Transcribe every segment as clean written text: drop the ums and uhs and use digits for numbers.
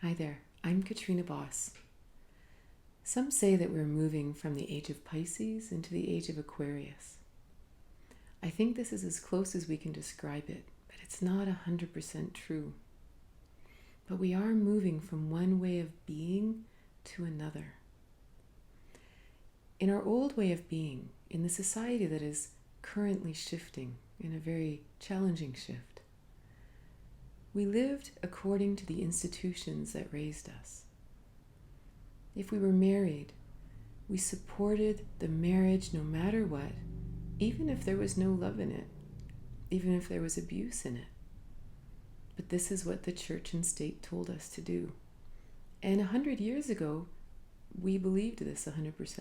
Hi there, I'm Katrina Bos. Some say that we're moving from the age of Pisces into the age of Aquarius. I think this is as close as we can describe it, but it's not 100% true. But we are moving from one way of being to another. In our old way of being, in the society that is currently shifting in a very challenging shift, we lived according to the institutions that raised us. If we were married, we supported the marriage no matter what, even if there was no love in it, even if there was abuse in it. But this is what the church and state told us to do. And 100 years ago, we believed this 100%.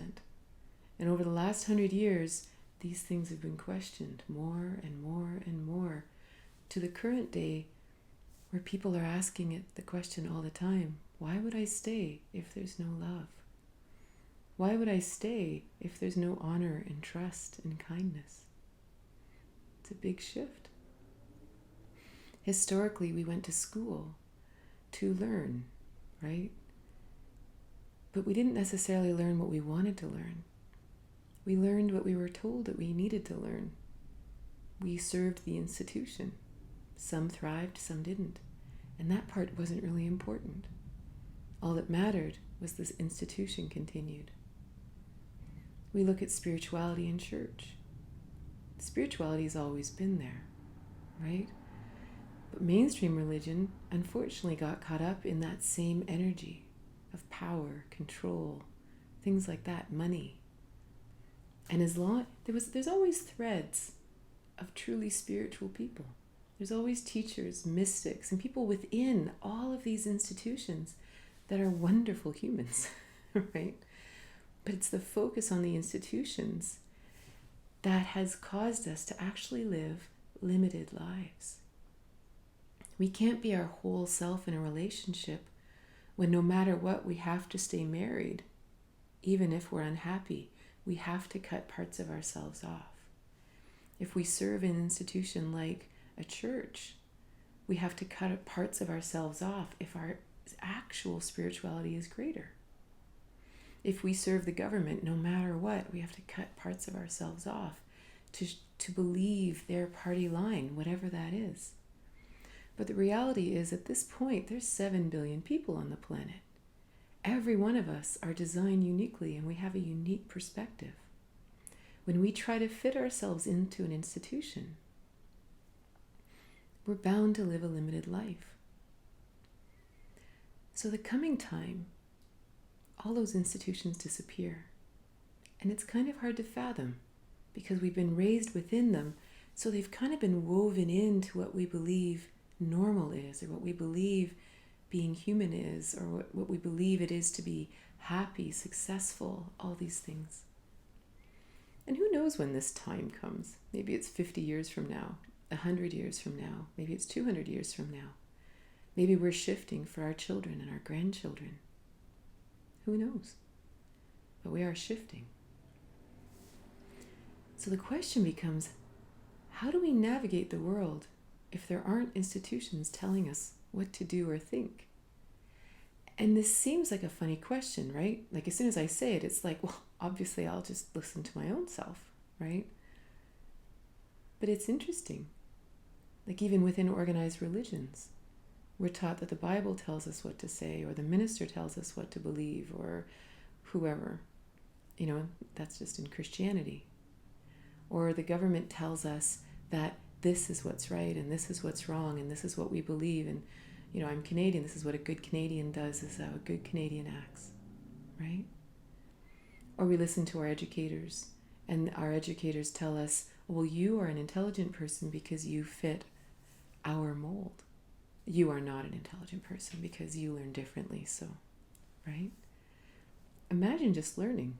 And over the last 100 years, these things have been questioned more and more and more to the current day, where people are asking it the question all the time: why would I stay if there's no love? Why would I stay if there's no honor and trust and kindness? It's a big shift. Historically, we went to school to learn, right? But we didn't necessarily learn what we wanted to learn. We learned what we were told that we needed to learn. We served the institution. Some thrived, some didn't. And that part wasn't really important. All that mattered was this institution continued. We look at spirituality in church. Spirituality has always been there, right? But mainstream religion unfortunately got caught up in that same energy of power, control, things like that, money. And as long there's always threads of truly spiritual people. There's always teachers, mystics, and people within all of these institutions that are wonderful humans, right? But it's the focus on the institutions that has caused us to actually live limited lives. We can't be our whole self in a relationship when no matter what, we have to stay married. Even if we're unhappy, we have to cut parts of ourselves off. If we serve an institution like a church, we have to cut parts of ourselves off if our actual spirituality is greater. If we serve the government, no matter what, we have to cut parts of ourselves off to believe their party line, whatever that is. But the reality is, at this point, there's 7 billion people on the planet. Every one of us are designed uniquely, and we have a unique perspective. When we try to fit ourselves into an institution, we're bound to live a limited life. So the coming time, all those institutions disappear. And it's kind of hard to fathom because we've been raised within them, so they've kind of been woven into what we believe normal is, or what we believe being human is, or what we believe it is to be happy, successful, all these things. And who knows when this time comes? Maybe it's 50 years from now, 100 years from now, maybe it's 200 years from now. Maybe we're shifting for our children and our grandchildren. Who knows? But we are shifting. So the question becomes, how do we navigate the world if there aren't institutions telling us what to do or think? And this seems like a funny question, right? Like as soon as I say it, it's like, well, obviously I'll just listen to my own self, right? But it's interesting. Like even within organized religions, we're taught that the Bible tells us what to say, or the minister tells us what to believe, or whoever. That's just in Christianity. Or the government tells us that this is what's right, and this is what's wrong, and this is what we believe. And, I'm Canadian. This is what a good Canadian does, this is how a good Canadian acts, right? Or we listen to our educators, and our educators tell us, well, you are an intelligent person because you fit our mold. You are not an intelligent person because you learn differently, so, right? Imagine just learning.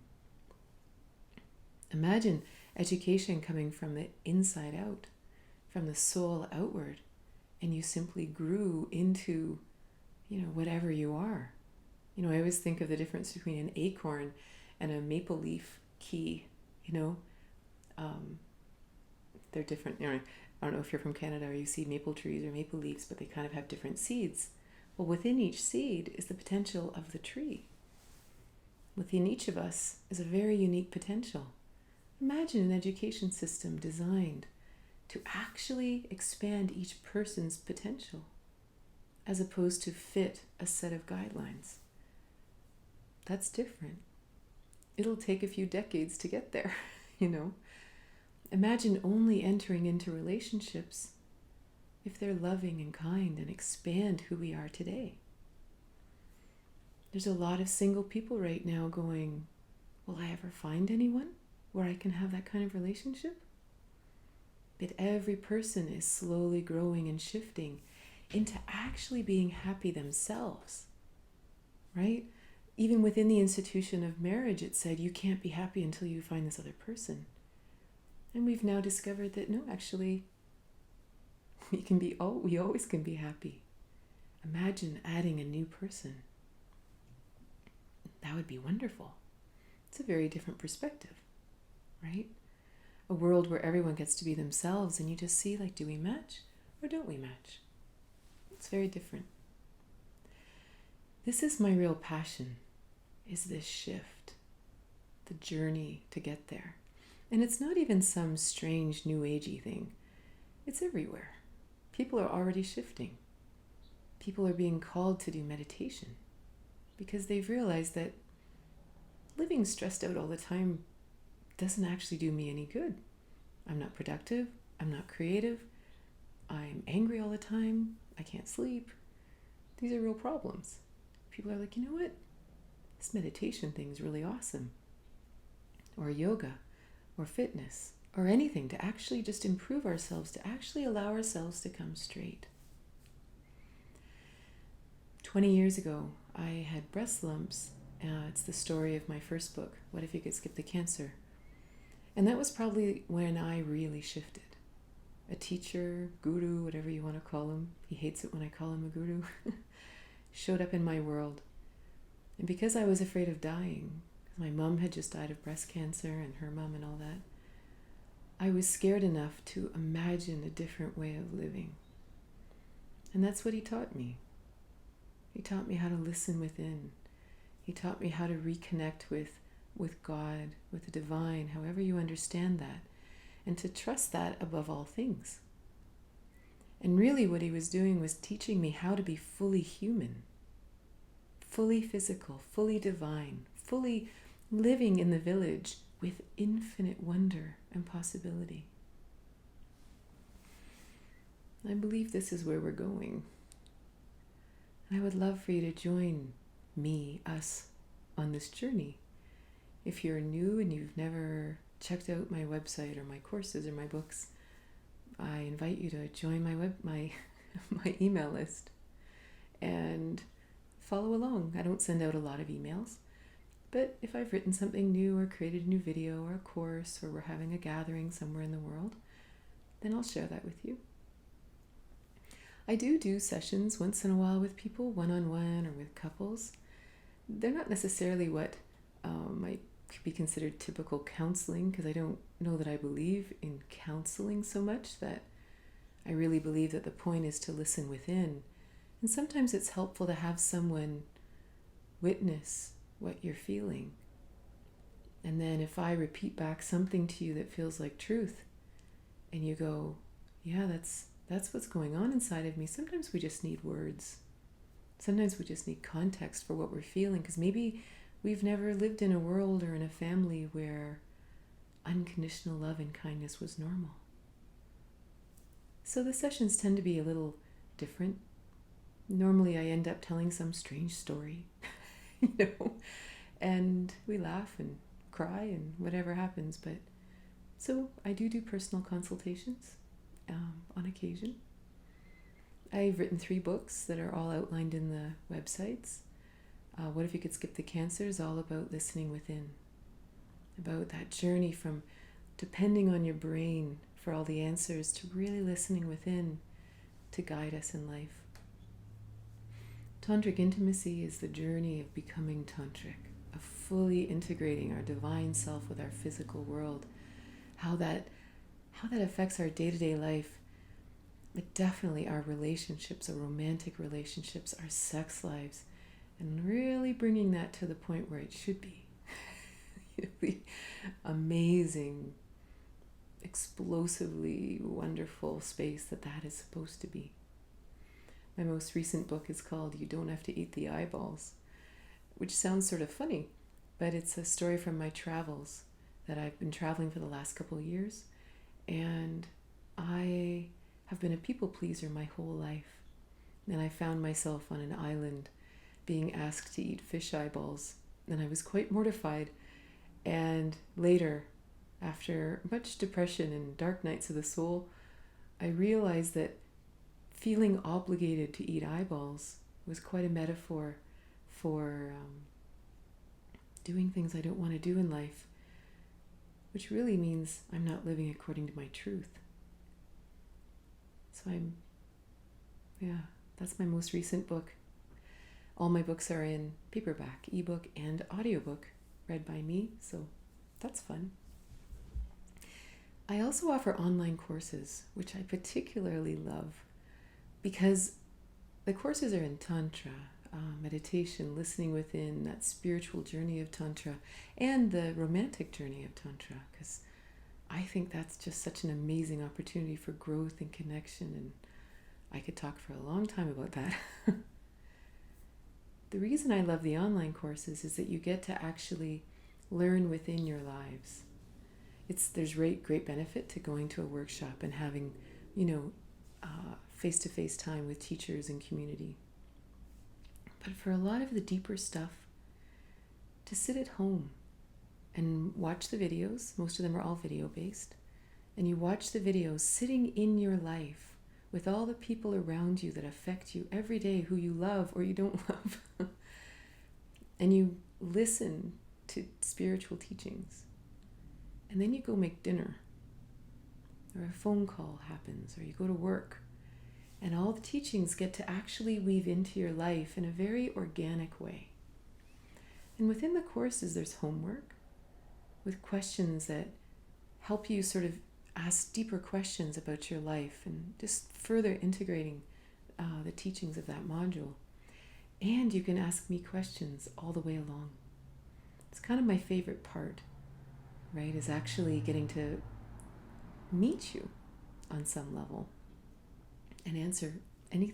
Imagine education coming from the inside out, from the soul outward, and you simply grew into, whatever you are. I always think of the difference between an acorn and a maple leaf key, they're different. I don't know if you're from Canada or you see maple trees or maple leaves, but they kind of have different seeds. Well, within each seed is the potential of the tree. Within each of us is a very unique potential. Imagine an education system designed to actually expand each person's potential, as opposed to fit a set of guidelines. That's different. It'll take a few decades to get there, you know. Imagine only entering into relationships if they're loving and kind and expand who we are today. There's a lot of single people right now going, will I ever find anyone where I can have that kind of relationship? But every person is slowly growing and shifting into actually being happy themselves, right? Even within the institution of marriage, it said you can't be happy until you find this other person. And we've now discovered that no, actually, we always can be happy. Imagine adding a new person. That would be wonderful. It's a very different perspective, right? A world where everyone gets to be themselves and you just see, like, do we match or don't we match? It's very different. This is my real passion, is this shift, the journey to get there. And it's not even some strange new agey thing. It's everywhere. People are already shifting. People are being called to do meditation because they've realized that living stressed out all the time doesn't actually do me any good. I'm not productive. I'm not creative. I'm angry all the time. I can't sleep. These are real problems. People are like, you know what? This meditation thing is really awesome. Or yoga, or fitness, or anything to actually just improve ourselves, to actually allow ourselves to come straight. 20 years ago, I had breast lumps. It's the story of my first book, What If You Could Skip the Cancer? And that was probably when I really shifted. A teacher, guru, whatever you want to call him, he hates it when I call him a guru, showed up in my world. And because I was afraid of dying, my mom had just died of breast cancer and her mom and all that, I was scared enough to imagine a different way of living. And that's what he taught me. He taught me how to listen within. He taught me how to reconnect with God, with the divine, however you understand that, and to trust that above all things. And really what he was doing was teaching me how to be fully human, fully physical, fully divine, fully living in the village with infinite wonder and possibility. I believe this is where we're going. And I would love for you to join me, us, on this journey. If you're new and you've never checked out my website or my courses or my books, I invite you to join my email list and follow along. I don't send out a lot of emails, but if I've written something new or created a new video or a course or we're having a gathering somewhere in the world, then I'll share that with you. I do sessions once in a while with people, one-on-one or with couples. They're not necessarily what might be considered typical counseling, because I don't know that I believe in counseling so much. That I really believe that the point is to listen within. And sometimes it's helpful to have someone witness what you're feeling. And then if I repeat back something to you that feels like truth, and you go, yeah, that's what's going on inside of me. Sometimes we just need words. Sometimes we just need context for what we're feeling, because maybe we've never lived in a world or in a family where unconditional love and kindness was normal. So the sessions tend to be a little different. Normally I end up telling some strange story, and we laugh and cry and whatever happens. But so I do personal consultations on occasion. I've written 3 books that are all outlined in the websites. What If You Could Skip the Cancer is all about listening within, about that journey from depending on your brain for all the answers to really listening within to guide us in life. Tantric intimacy is the journey of becoming tantric, of fully integrating our divine self with our physical world, how that affects our day-to-day life. but definitely our relationships, our romantic relationships, our sex lives, and really bringing that to the point where it should be. The amazing, explosively wonderful space that is supposed to be. My most recent book is called You Don't Have to Eat the Eyeballs, which sounds sort of funny, but it's a story from my travels that I've been traveling for the last couple of years, and I have been a people pleaser my whole life. And I found myself on an island being asked to eat fish eyeballs, and I was quite mortified. And later, after much depression and dark nights of the soul, I realized that feeling obligated to eat eyeballs was quite a metaphor for doing things I don't want to do in life, which really means I'm not living according to my truth. So that's my most recent book. All my books are in paperback, ebook, and audiobook, read by me, so that's fun. I also offer online courses, which I particularly love because the courses are in Tantra, meditation, listening within, that spiritual journey of Tantra, and the romantic journey of Tantra, because I think that's just such an amazing opportunity for growth and connection, and I could talk for a long time about that. The reason I love the online courses is that you get to actually learn within your lives. There's great benefit to going to a workshop and having, face-to-face time with teachers and community. But for a lot of the deeper stuff, to sit at home and watch the videos, most of them are all video-based, and you watch the videos sitting in your life with all the people around you that affect you every day, who you love or you don't love, and you listen to spiritual teachings, and then you go make dinner, or a phone call happens, or you go to work, and all the teachings get to actually weave into your life in a very organic way. And within the courses, there's homework with questions that help you sort of ask deeper questions about your life and just further integrating the teachings of that module. And you can ask me questions all the way along. It's kind of my favorite part, right, is actually getting to meet you on some level and answer any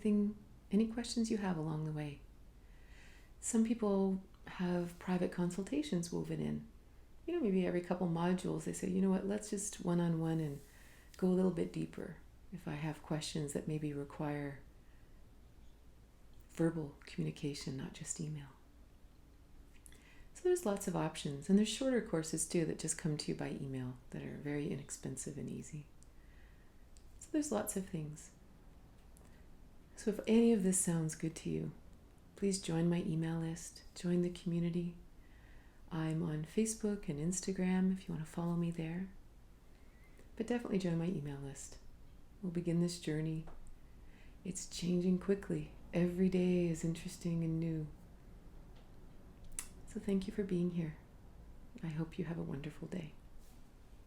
questions you have along the way. Some people have private consultations woven in. Maybe every couple modules they say, you know what, let's just one-on-one and go a little bit deeper if I have questions that maybe require verbal communication, not just email. So there's lots of options, and there's shorter courses too that just come to you by email that are very inexpensive and easy. So there's lots of things. So if any of this sounds good to you, please join my email list, join the community. I'm on Facebook and Instagram if you want to follow me there. But definitely join my email list. We'll begin this journey. It's changing quickly. Every day is interesting and new. So thank you for being here. I hope you have a wonderful day.